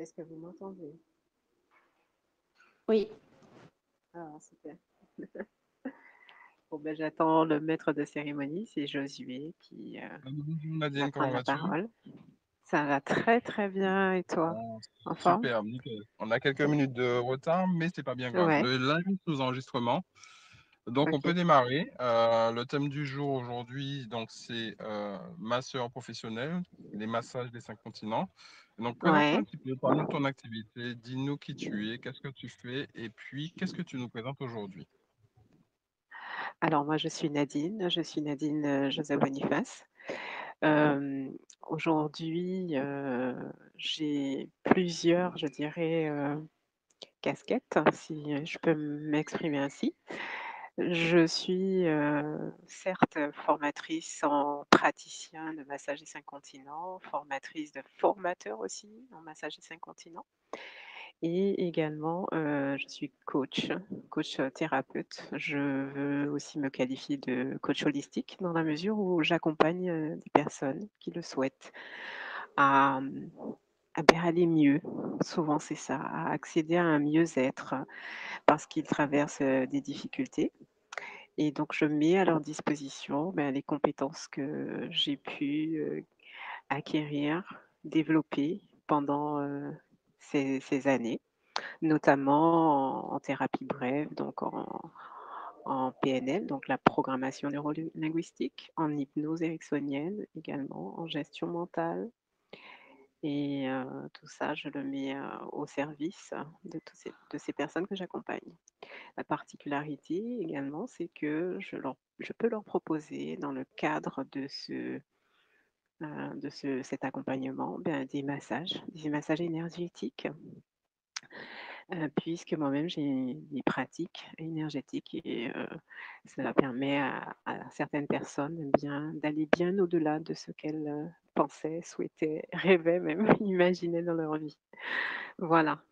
Est-ce que vous m'entendez? Oui, Ah, super. Bon, ben, j'attends le maître de cérémonie, c'est Josué qui Bonjour va Nadine, comment prendre la vas-tu? parole. Ça va très très bien et toi? Bon, En forme? super, nickel. On a quelques minutes de retard, mais c'est pas bien grave. Ouais, Le lundi sous enregistrement, donc on peut ok. démarrer. Le thème du jour aujourd'hui, donc c'est masseur professionnel, les massages des 5 continents. Donc présente-toi un Ouais. petit peu, parle-nous de ton activité, dis-nous qui tu es, qu'est-ce que tu fais, et puis qu'est-ce que tu nous présentes aujourd'hui? Alors moi je suis Nadine Joseph Boniface. Euh, Aujourd'hui, j'ai plusieurs, je dirais, casquettes, si je peux m'exprimer ainsi. Je suis, certes formatrice en praticien de massage des 5 continents, formatrice de formateurs aussi en massage des 5 continents et également, je suis coach, thérapeute. Je veux aussi me qualifier de coach holistique dans la mesure où j'accompagne, des personnes qui le souhaitent à, aller mieux. Souvent c'est ça, à accéder à un mieux-être, parce qu'ils traversent, des difficultés. Et donc, je mets à leur disposition, les compétences que j'ai pu, acquérir, développer pendant, ces années, notamment en thérapie brève, donc en PNL, donc la programmation neuro-linguistique, en hypnose ericksonienne également, en gestion mentale et tout ça, je le mets, au service de ces personnes que j'accompagne. La particularité également, c'est que je peux leur proposer dans le cadre de cet accompagnement, des massages énergétiques, puisque moi-même j'ai des pratiques énergétiques et cela permet à certaines personnes d'aller bien au-delà de ce qu'elles, pensaient, souhaitaient, rêvaient même, imaginaient dans leur vie. Voilà.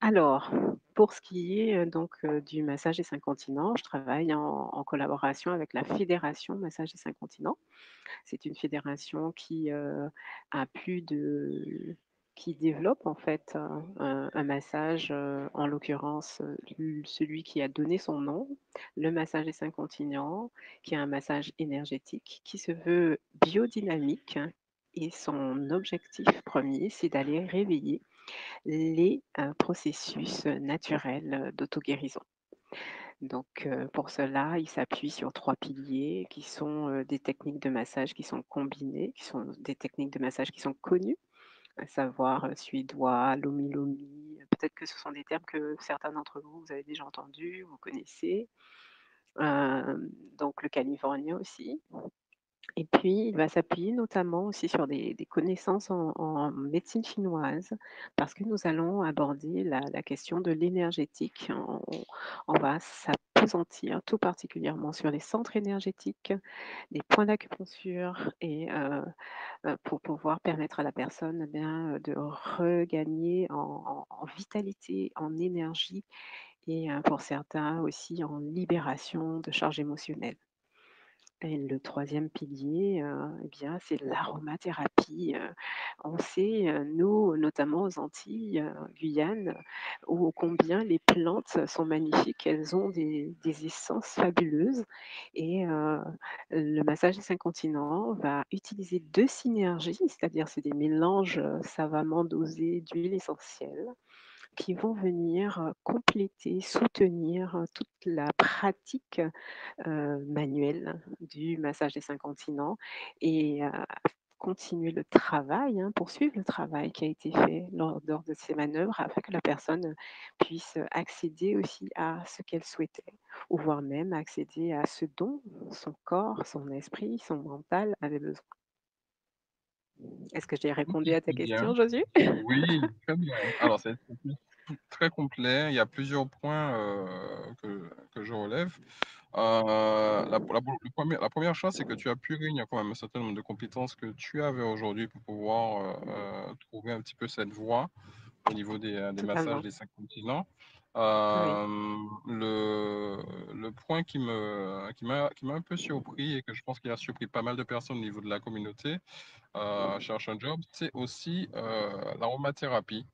Alors, pour ce qui est, du massage des 5 continents, je travaille en collaboration avec la Fédération Massage des 5 continents. C'est une fédération a plus de qui développe en fait un massage, en l'occurrence, celui qui a donné son nom, le massage des 5 continents, qui est un massage énergétique qui se veut biodynamique et son objectif premier, c'est d'aller réveiller les, processus naturels d'auto-guérison. Donc, pour cela, il s'appuie sur 3 piliers qui sont, des techniques de massage qui sont combinées, qui sont des techniques de massage qui sont connues, à savoir, suédois, lomi lomi. Peut-être que ce sont des termes que certains d'entre vous, vous avez déjà entendus, vous connaissez. Donc le californien aussi. Et puis, il va s'appuyer notamment aussi sur des connaissances en médecine chinoise, parce que nous allons aborder la question de l'énergétique. On va s'appesantir tout particulièrement sur les centres énergétiques, les points d'acupuncture et pour pouvoir permettre à la personne, de regagner en vitalité, en énergie et pour certains aussi en libération de charges émotionnelles. Et le troisième pilier, c'est l'aromathérapie, on sait, nous, notamment aux Antilles, Guyane, ô combien les plantes sont magnifiques. Elles ont des essences fabuleuses et le massage des 5 continents va utiliser 2 synergies, c'est-à-dire c'est des mélanges, savamment dosés d'huiles essentielles qui vont venir, compléter, soutenir, toute la pratique manuel du massage des 5 continents et continuer le travail, poursuivre le travail qui a été fait lors de ces manœuvres afin que la personne puisse accéder aussi à ce qu'elle souhaitait ou voire même accéder à ce dont son corps, son esprit, son mental avait besoin. Est-ce que j'ai Ok, répondu à ta très bien. question, Josu? Oui, très bien. Alors, c'est très complet. Il y a plusieurs points que je relève. La première chose, c'est que tu as pu réunir quand même un certain nombre de compétences que tu avais aujourd'hui pour pouvoir trouver un petit peu cette voie au niveau des massages Totalement, des 5 continents. oui, Le point qui m'a un peu surpris et que je pense qu'il a surpris pas mal de personnes au niveau de la communauté cherche un job, c'est aussi l'aromathérapie.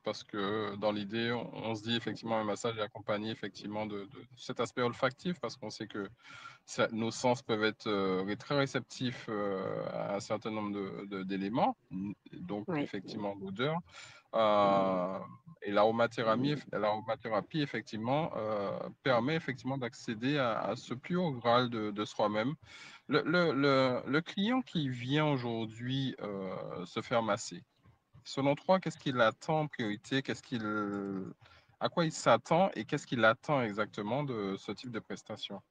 parce que dans l'idée, on se dit effectivement un massage est accompagné effectivement de cet aspect olfactif parce qu'on sait que nos sens peuvent être très réceptifs à un certain nombre d'éléments, donc Oui. effectivement l'odeur. Et l'aromathérapie effectivement permet effectivement d'accéder à ce plus haut graal de soi-même. Le client qui vient aujourd'hui se faire masser, selon toi, qu'est-ce qu'il attend en priorité? À quoi il s'attend et qu'est-ce qu'il attend exactement de ce type de prestation?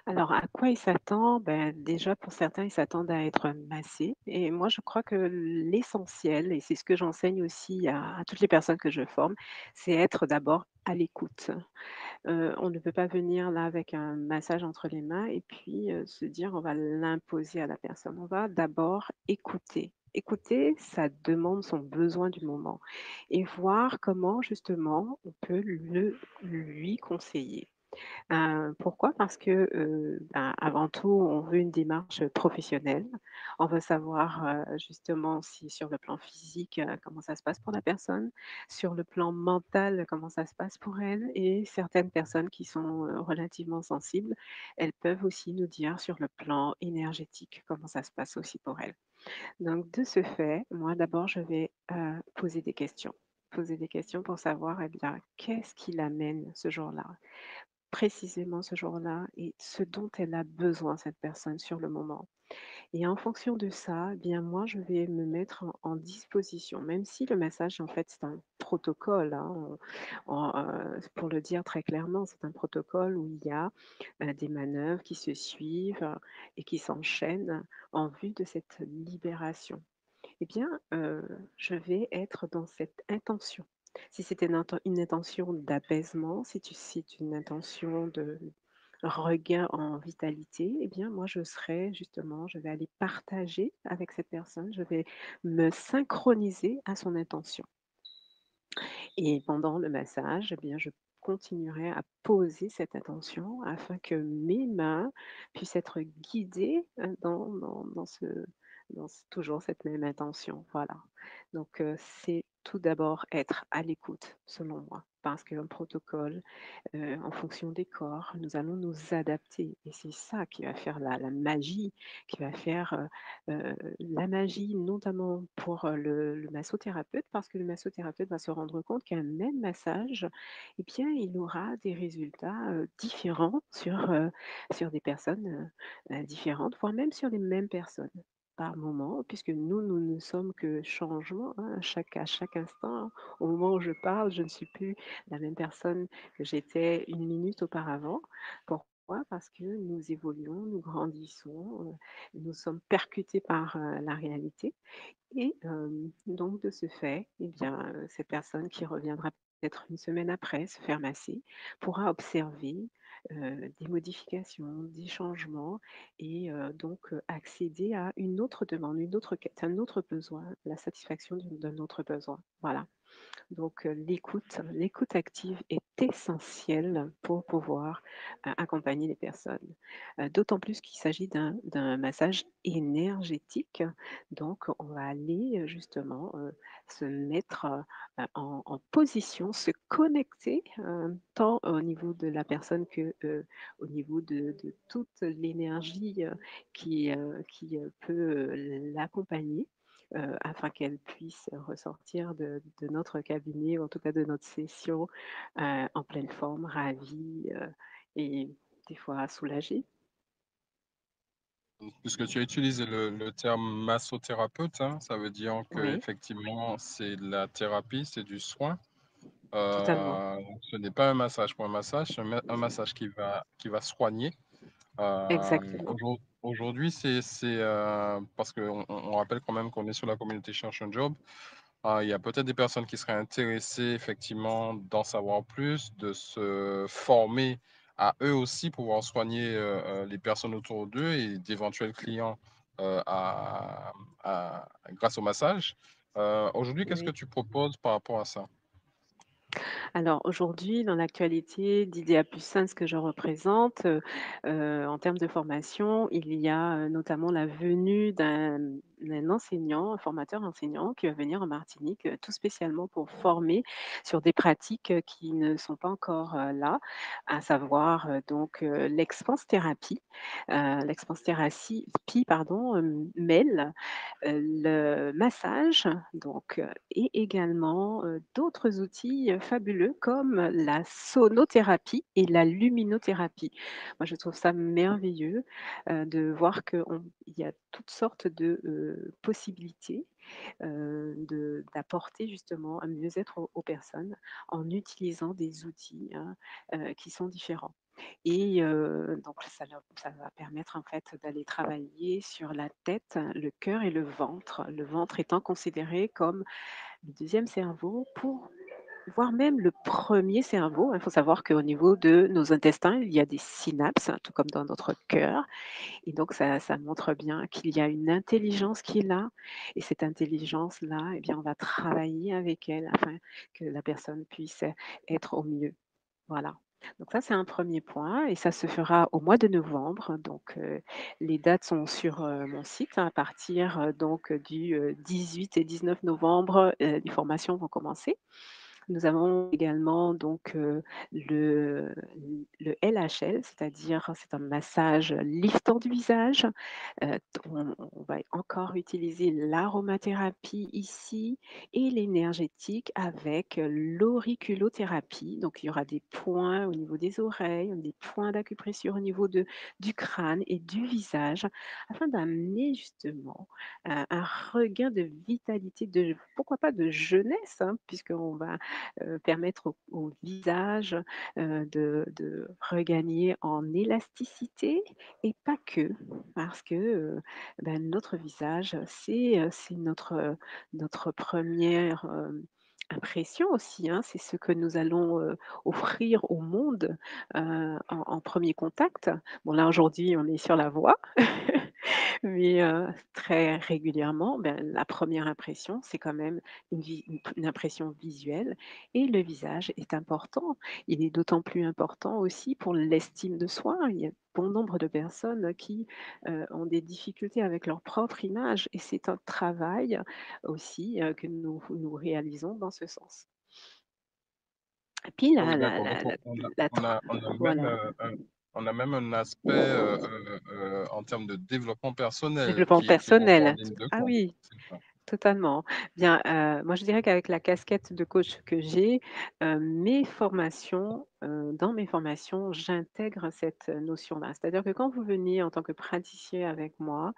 Alors à quoi ils s'attendent? Ben, déjà pour certains, ils s'attendent à être massés et moi je crois que l'essentiel et c'est ce que j'enseigne aussi à toutes les personnes que je forme, c'est être d'abord à l'écoute. On ne peut pas venir là avec un massage entre les mains et puis, se dire: «On va l'imposer à la personne». On va d'abord écouter. Écouter sa demande, son besoin du moment et voir comment justement on peut lui conseiller. Pourquoi? Parce que, ben, avant tout, on veut une démarche professionnelle. On veut savoir, justement si sur le plan physique, comment ça se passe pour la personne, sur le plan mental, comment ça se passe pour elle et certaines personnes qui sont, relativement sensibles, elles peuvent aussi nous dire sur le plan énergétique comment ça se passe aussi pour elles. Donc de ce fait, moi d'abord je vais, poser des questions. Poser des questions pour savoir, eh bien, qu'est-ce qui l'amène ce jour-là? Précisément ce jour-là et ce dont elle a besoin cette personne sur le moment et en fonction de ça, eh bien moi je vais me mettre en disposition, même si le massage en fait c'est un protocole, hein, pour le dire très clairement, c'est un protocole où il y a, des manœuvres qui se suivent, et qui s'enchaînent en vue de cette libération. Eh bien, je vais être dans cette intention. Si c'était une intention d'apaisement, si c'est une intention de regain en vitalité, eh bien, moi, je vais aller partager avec cette personne, je vais me synchroniser à son intention. Et pendant le massage, eh bien, je continuerai à poser cette attention afin que mes mains puissent être guidées, dans toujours cette même intention, voilà. Donc c'est tout d'abord être à l'écoute, selon moi, parce qu'un protocole, en fonction des corps, nous allons nous adapter et c'est ça qui va faire la magie, qui va faire, la magie notamment pour, le massothérapeute parce que le massothérapeute va se rendre compte qu'un même massage, eh bien, il aura des résultats, différents sur des personnes, différentes, voire même sur les mêmes personnes par moment, puisque nous ne sommes que changement, hein, à chaque instant. Au moment où je parle, je ne suis plus la même personne que j'étais une minute auparavant. Pourquoi? Parce que nous évoluons, nous grandissons, nous sommes percutés par, la réalité et donc de ce fait, eh bien, cette personne qui reviendra peut-être une semaine après se faire masser pourra observer, des modifications, des changements et donc accéder à une autre demande, une autre quête, un autre besoin, la satisfaction d'un autre besoin. Voilà. Donc l'écoute active est essentielle pour pouvoir, accompagner les personnes. D'autant plus qu'il s'agit d'un massage énergétique, donc on va aller, justement, se mettre, en position, se connecter, tant au niveau de la personne que, au niveau de toute l'énergie, qui peut, l'accompagner afin qu'elle puisse ressortir de notre cabinet, ou en tout cas de notre session, en pleine forme, ravie, et des fois soulagée. Puisque tu as utilisé le terme massothérapeute, hein, ça veut dire Oui, qu'effectivement c'est de la thérapie, c'est du soin. totalement, Donc ce n'est pas un massage pour un massage, c'est un massage qui va soigner. exactement. Aujourd'hui, parce qu'on rappelle quand même qu'on est sur la communauté Cherche un Job. Il y a peut-être des personnes qui seraient intéressées effectivement d'en savoir plus, de se former à eux aussi pouvoir soigner les personnes autour d'eux et d'éventuels clients grâce au massage. Aujourd'hui, qu'est-ce que Oui. tu proposes par rapport à ça? Alors aujourd'hui, dans l'actualité d'Idea plus sain, ce que je représente, en termes de formation, il y a, notamment la venue d'un enseignant, un formateur enseignant qui va venir en Martinique, tout spécialement pour former sur des pratiques, qui ne sont pas encore, là, à savoir, donc, l'expanse-thérapie. L'expanse-thérapie pardon, mêle le massage donc et également, d'autres outils, fabuleux comme la sonothérapie et la luminothérapie. Moi, je trouve ça merveilleux, de voir qu'il y a toutes sortes de, possibilités, de d'apporter justement un mieux-être aux personnes en utilisant des outils, hein, qui sont différents. Et donc ça va permettre en fait d'aller travailler sur la tête, le cœur et le ventre. Le ventre étant considéré comme le deuxième cerveau pour voire même le premier cerveau. Il faut savoir qu'au niveau de nos intestins, il y a des synapses, tout comme dans notre cœur et donc ça montre bien qu'il y a une intelligence qui est là et cette intelligence-là, eh bien, on va travailler avec elle afin que la personne puisse être au mieux. Voilà. Donc ça, c'est un premier point et ça se fera au mois de novembre. Donc, les dates sont sur, mon site hein, à partir, donc, du, 18 et 19 novembre, les formations vont commencer. Nous avons également donc, le LHL, c'est-à-dire c'est un massage liftant du visage. On va encore utiliser l'aromathérapie ici et l'énergétique avec l'auriculothérapie. Donc il y aura des points au niveau des oreilles, des points d'acupressure au niveau du crâne et du visage afin d'amener justement, un regain de vitalité, de pourquoi pas de jeunesse, hein, puisqu'on va permettre au visage, de regagner en élasticité et pas que, parce que, notre visage, c'est notre 1re, impression aussi, hein. C'est ce que nous allons, offrir au monde, en 1er contact. Bon là, aujourd'hui, on est sur la voix. Mais très régulièrement, la première impression, c'est quand même une impression visuelle et le visage est important. Il est d'autant plus important aussi pour l'estime de soi. Il y a bon nombre de personnes qui, ont des difficultés avec leur propre image et c'est un travail aussi, que nous réalisons dans ce sens. Et puis Ah oui, la la d'accord. Donc la la on a la on tro a on a même, voilà, on a même un aspect, en termes de développement personnel développement qui rentre en personnel. ligne de Ah compte, oui. c'est ça? Totalement. Bien, moi je dirais qu'avec la casquette de coach que j'ai, mes formations, dans mes formations, j'intègre cette notion-là. C'est-à-dire que quand vous venez en tant que praticien avec moi,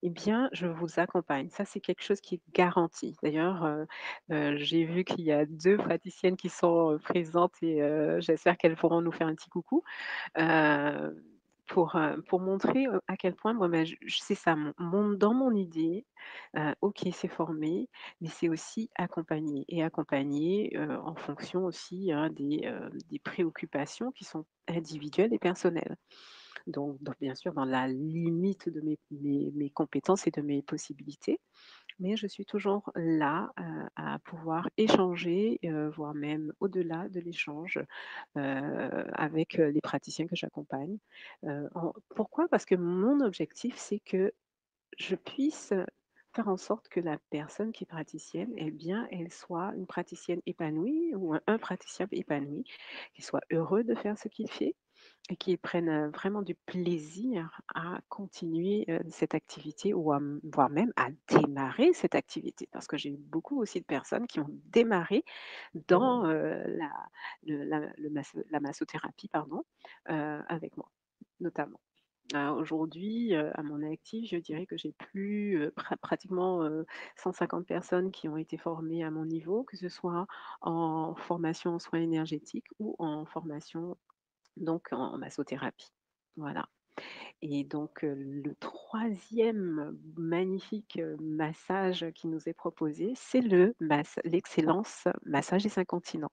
eh bien, je vous accompagne. Ça, c'est quelque chose qui est garanti. D'ailleurs, j'ai vu qu'il y a 2 praticiennes qui sont, présentes et j'espère qu'elles pourront nous faire un petit coucou. Heu, pour montrer, à quel point moi, je c'est ça dans mon idée, OK, c'est former, mais c'est aussi accompagner et accompagner, en fonction aussi, hein, des préoccupations qui sont individuelles et personnelles. Donc bien sûr dans la limite de mes compétences et de mes possibilités, mais je suis toujours là, à pouvoir échanger, voire même au-delà de l'échange, avec, les praticiens que j'accompagne. Pourquoi? Parce que mon objectif, c'est que je puisse, faire en sorte que la personne qui est praticienne, eh bien, elle soit une praticienne épanouie ou un praticien épanoui, qui soit heureux de faire ce qu'il fait et qui prennent, vraiment du plaisir à continuer, cette activité ou voire même à démarrer cette activité. Parce que j'ai eu beaucoup aussi de personnes qui ont démarré dans, la massothérapie pardon, avec moi, notamment. Aujourd'hui, à mon actif, je dirais que j'ai plus, pratiquement, 150 personnes qui ont été formées à mon niveau, que ce soit en formation en soins énergétiques ou en formation donc en massothérapie. Voilà et donc le troisième magnifique, massage qui nous est proposé, c'est l'excellence massage des 5 continents.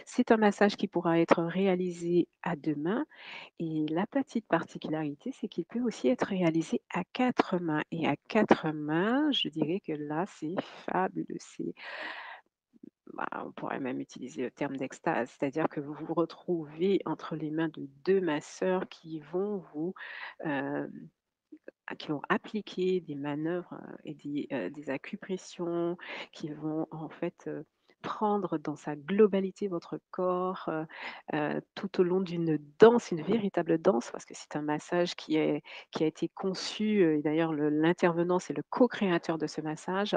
C'est un massage qui pourra être réalisé à 2 mains et la petite particularité, c'est qu'il peut aussi être réalisé à 4 mains et à 4 mains, je dirais que là, c'est fabuleux. C'est bah, on pourrait même utiliser le terme d'extase, c'est-à-dire que vous vous retrouvez entre les mains de 2 masseurs qui vont vous, hem qui vont appliquer des manœuvres, et des acupressions, qui vont en fait, prendre dans sa globalité votre corps, tout au long d'une danse, une véritable danse, parce que c'est un massage qui a été conçu, et d'ailleurs l'intervenant, c'est le co-créateur de ce massage,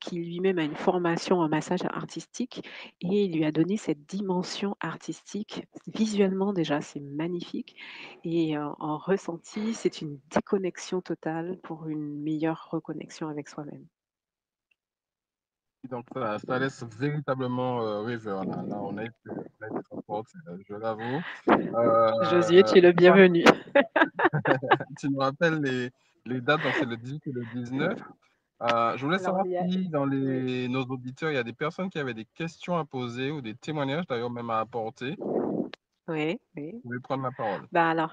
qui lui-même a une formation en massage artistique et il lui a donné cette dimension artistique. Visuellement déjà, c'est magnifique et en ressenti, c'est une déconnexion totale pour une meilleure reconnexion avec soi-même. Donc ça laisse véritablement, rêveur là. Là, on a été trop forte, je l'avoue. Josué, tu es le Toi, bienvenu. tu me rappelles les dates, donc c'est le 18 et le 19. Je voulais Alors savoir il y a si dans oui, nos auditeurs, il y a des personnes qui avaient des questions à poser ou des témoignages d'ailleurs même à apporter. oui, oui. Vous pouvez prendre la parole. Bah, alors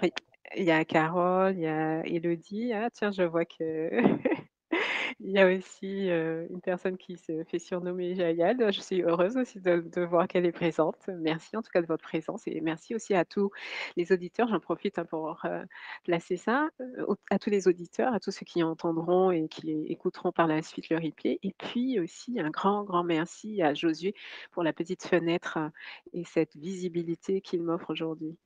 il y a Carole, il y a Élodie. Ah tiens, je vois que il y a aussi, une personne qui se fait surnommer Jayad. Je suis heureuse aussi de voir qu'elle est présente. Merci en tout cas de votre présence et merci aussi à tous les auditeurs. J'en profite, hein, pour, placer ça, à tous les auditeurs, à tous ceux qui entendront et qui écouteront par la suite le replay et puis aussi un grand, grand merci à Josué pour la petite fenêtre, et cette visibilité qu'il m'offre aujourd'hui.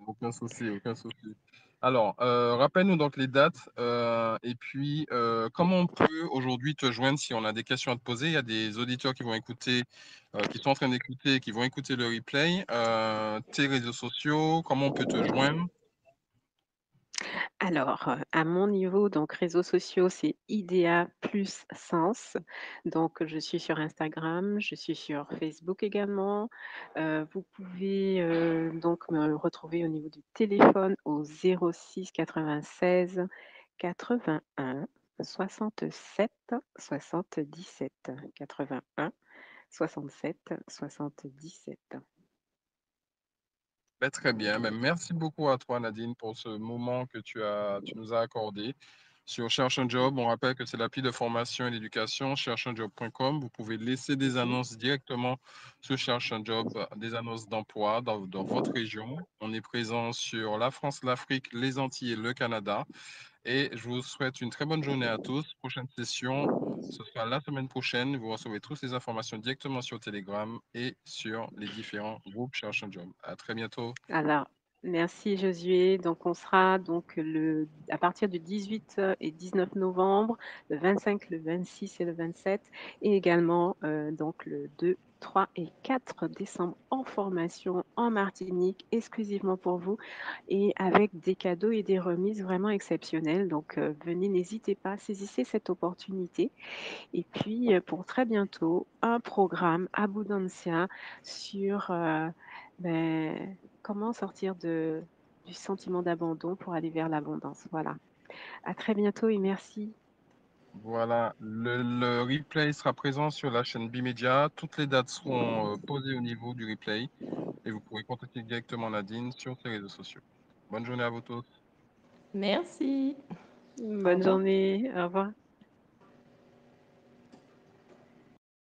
Aucun souci, aucun souci. Alors, rappelle-nous donc les dates, et puis, comment on peut aujourd'hui te joindre si on a des questions à te poser? Il y a des auditeurs qui vont écouter, qui sont en train d'écouter, qui vont écouter le replay. Tes réseaux sociaux, comment on peut te joindre? Alors, à mon niveau, donc réseaux sociaux, c'est IDEA plus Sens. Donc, je suis sur Instagram, je suis sur Facebook également. Vous pouvez, donc me retrouver au niveau du téléphone au 06 96 81 67 77. 81 67 77. Beh, très bien. Beh, merci beaucoup à toi, Nadine, pour ce moment que tu nous as accordé sur Cherche un job. On rappelle que c'est l'appli de formation et d'éducation, chercheunjob.com. Vous pouvez laisser des Mmh. annonces directement sur Cherche un job, des annonces d'emploi dans votre région. On est présent sur la France, l'Afrique, les Antilles et le Canada. Et je vous souhaite une très bonne journée à tous. Prochaine session, ce sera la semaine prochaine. Vous recevez toutes les informations directement sur Telegram et sur les différents groupes Cherche un job. À très bientôt. Alors, merci Josué. Donc on sera donc à partir du 18 et 19 novembre, le 25, le 26 et le 27 et également, donc le 2, 3 et 4 décembre en formation en Martinique exclusivement pour vous et avec des cadeaux et des remises vraiment exceptionnelles. Donc, venez, n'hésitez pas, saisissez cette opportunité et puis, pour très bientôt, un programme Abundancia sur, comment sortir du sentiment d'abandon pour aller vers l'abondance. Voilà. À très bientôt et merci. Voilà, le replay sera présent sur la chaîne Bimedia. Toutes les dates seront posées au niveau du replay et vous pourrez contacter directement Nadine sur ses réseaux sociaux. Bonne journée à vous tous. Merci. Bonne Au revoir. journée. Au revoir.